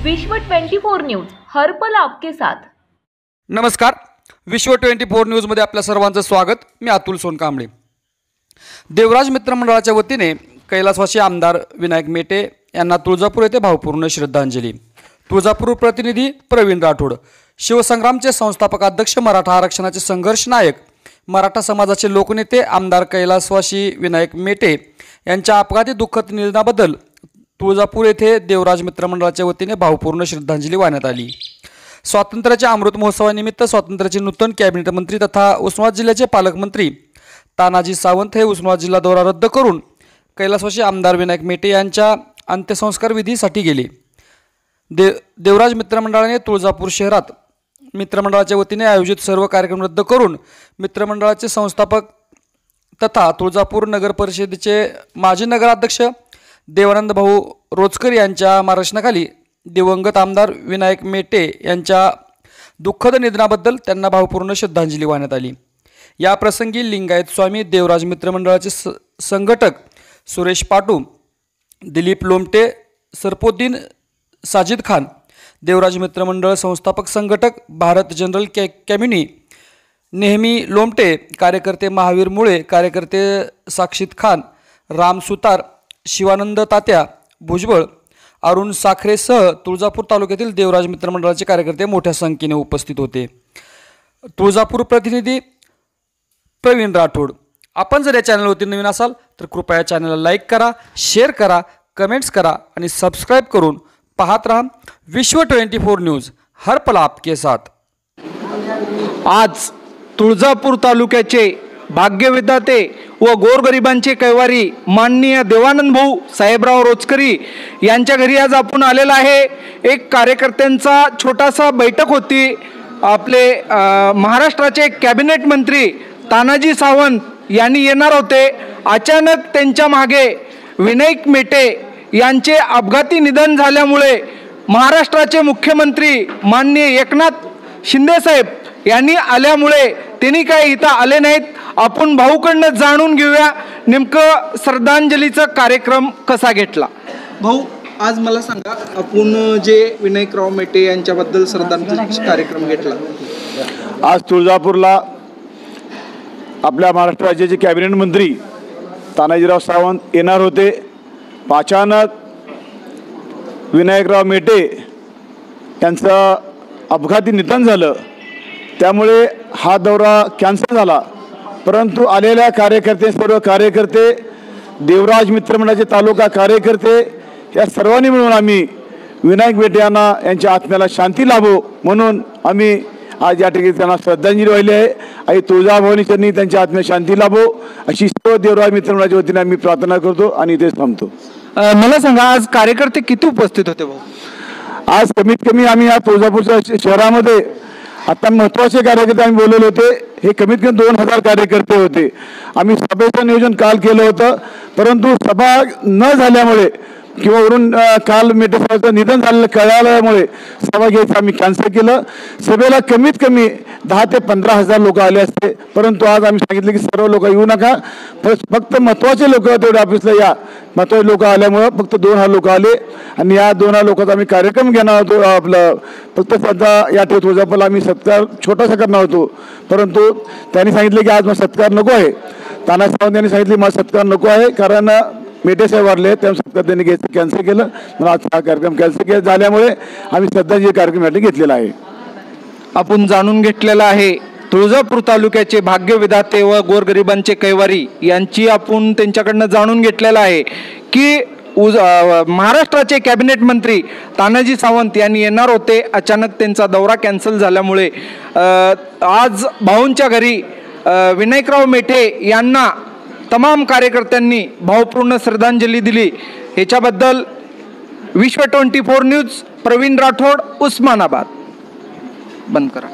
विश्व 24 न्यूज हर पल आपके साथ। नमस्कार, विश्व 24 न्यूज मध्ये आपल्या सर्वांचं स्वागत। मी अतुल सोनकांबळे। देवराज मित्र मंडळाच्या वतीने कैलासवासी आमदार विनायक मेटे यांना तुळजापूर येथे भावपूर्ण श्रद्धांजली। तुळजापूर प्रतिनिधी प्रवीण राठोड। शिवसंग्रामचे संस्थापक अध्यक्ष, मराठा आरक्षणाचे संघर्ष नायक, मराठा समाजाचे लोकनेते आमदार कैलासवासी विनायक मेटे यांच्या अपघाती दुःखद निधनाबद्दल तुळजापूर येथे देवराज मित्र मंडळाच्या वतीने भावपूर्ण श्रद्धांजली वाहण्यात आली। स्वातंत्र्याच्या अमृत महोत्सवानिमित्त स्वातंत्र्याचे नूतन कॅबिनेट मंत्री तथा उस्मानाबाद जिल्ह्याचे पालकमंत्री तानाजी सावंत हे उस्मानाबाद जिल्हा दौरा रद्द करून कैलासवासी आमदार विनायक मेटे यांच्या अंत्यसंस्कार विधीसाठी गेले। देवराज मित्रमंडळाने तुळजापूर शहरात मित्रमंडळाच्या वतीने आयोजित सर्व कार्यक्रम रद्द करून मित्रमंडळाचे संस्थापक तथा तुळजापूर नगर परिषदेचे माजी नगराध्यक्ष देवानंद भाऊ रोचकर यांच्या मार्गदर्शनाखाली दिवंगत आमदार विनायक मेटे यांच्या दुःखद निधनाबद्दल त्यांना भावपूर्ण श्रद्धांजली वाहण्यात आली। या प्रसंगी लिंगायत स्वामी देवराज मित्रमंडळाचे संघटक सुरेश पाटू, दिलीप लोमटे, सरपोद्दीन साजिद खान, देवराज मित्रमंडळ संस्थापक संघटक भारत जनरल कॅम्युनी नेहमी लोमटे, कार्यकर्ते महावीर मुळे, कार्यकर्ते साक्षीद खान, राम सुतार, शिवानंद तात्या भुजबळ, अरुण साखरेसह तुळजापूर तालुक्यातील देवराज मित्रमंडळाचे कार्यकर्ते मोठ्या संख्येने उपस्थित होते। तुळजापूर प्रतिनिधी प्रवीण राठोड। आपण जर या चॅनलवरती नवीन असाल तर कृपया चॅनलला लाईक करा, शेअर करा, कमेंट्स करा आणि सबस्क्राईब करून पाहत रहा विश्व 24 न्यूज हर पल आपके साथ। आज तुळजापूर तालुक्याचे भाग्यविधाते व गोरगरिबांचे कैवारी माननीय देवानंद भाऊ साहेबराव रोचकरी यांच्या घरी आज आपण आलेला आहे। एक कार्यकर्त्यांचा छोटासा बैठक होती। आपले महाराष्ट्राचे कॅबिनेट मंत्री तानाजी सावंत यांनी येणार होते। अचानक त्यांच्या मागे विनायक मेटे यांचे अपघाती निधन झाल्यामुळे महाराष्ट्राचे मुख्यमंत्री माननीय एकनाथ शिंदे साहेब यांनी आल्यामुळे त्यांनी काय इथं आले नाहीत। आपण भाऊकडनं जाणून घेऊया नेमकं श्रद्धांजलीचा कार्यक्रम कसा घेतला। भाऊ, आज मला सांगा, आपण जे विनायकराव मेटे यांच्याबद्दल श्रद्धांजली कार्यक्रम घेतला, आज तुळजापूरला आपल्या महाराष्ट्र राज्याचे कॅबिनेट मंत्री तानाजीराव सावंत येणार होते। अचानक विनायकराव मेटे यांचं अपघाती निधन झालं, त्यामुळे हा दौरा कॅन्सल झाला। परंतु आलेल्या कार्यकर्ते, सर्व कार्यकर्ते, देवराज मित्रमंडळाचे तालुका कार्यकर्ते या सर्वांनी मिळून आम्ही विनायक मेटे यांच्या आत्म्याला शांती लाभो म्हणून आम्ही आज या ठिकाणी त्यांना श्रद्धांजली वाहिली आहे। आणि तुळजाभवानी चरणी त्यांच्या आत्म्याला शांती लाभो अशी सर्व देवराज मित्रमंडळाच्या वतीने आम्ही प्रार्थना करतो आणि इथेच थांबतो। मला सांगा, आज कार्यकर्ते किती उपस्थित होते भाऊ? आज कमीत कमी आम्ही या तुळजापूरच्या शहरामध्ये आता महत्त्वाचे कार्यकर्ते आम्ही बोलवले होते। हे कमीत कमी 2000 कार्यकर्ते होते। आम्ही सभेचं नियोजन काल केलं होतं, परंतु सभा न झाल्यामुळे किंवा वरून काल मेटे साहेबांचं निधन झालेलं कळल्यामुळे सभा घ्यायचं आम्ही कॅन्सल केलं। सभेला कमीत कमी 10 ते 15,000 लोक आले असते, परंतु आज आम्ही सांगितलं की सर्व लोक येऊ नका, फक्त महत्त्वाचे लोक तेवढे ऑफिसला या। महत्त्वाचे लोक आल्यामुळं फक्त 2000 लोक आले आणि या 2000 लोकांचा आम्ही कार्यक्रम घेणार होतो। आपलं फक्त सध्या या ठिकाणी तुळजापूरला आम्ही सत्कार छोटासा करणार होतो, परंतु त्यांनी सांगितले की आज मला सत्कार नको आहे। तानाजी सावंत यांनी सांगितले मला सत्कार नको आहे, कारण मेटे साहेब वारले, त्यामुळे सत्कार त्यांनी घ्यायचं कॅन्सल केलं। मला आज हा कार्यक्रम कॅन्सल झाल्यामुळे आम्ही श्रद्धांजली कार्यक्रम घेतलेला आहे। आपण जाणून घेतलेला आहे तुळजापूर तालुक्याचे भाग्यविधाते व गोरगरिबांचे कैवारी यांची आपण त्यांच्याकडनं जाणून घेतलेलं आहे की महाराष्ट्राचे कॅबिनेट मंत्री तानाजी सावंत यांनी येणार होते। अचानक त्यांचा दौरा कॅन्सल झाल्यामुळे आज भाऊंच्या घरी विनायकराव मेटे यांना तमाम कार्यकर्त्यांनी भावपूर्ण श्रद्धांजली दिली। ह्याच्याबद्दल विश्व 24 न्यूज प्रवीण राठोड, उस्मानाबाद। बंद करा।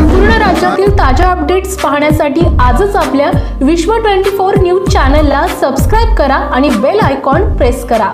संपूर्ण राज्यातील ताज्या अपडेट्स पाहण्यासाठी आजच आपल्या विश्व 24 न्यूज चॅनलला सबस्क्राईब करा आणि बेल आयकॉन प्रेस करा।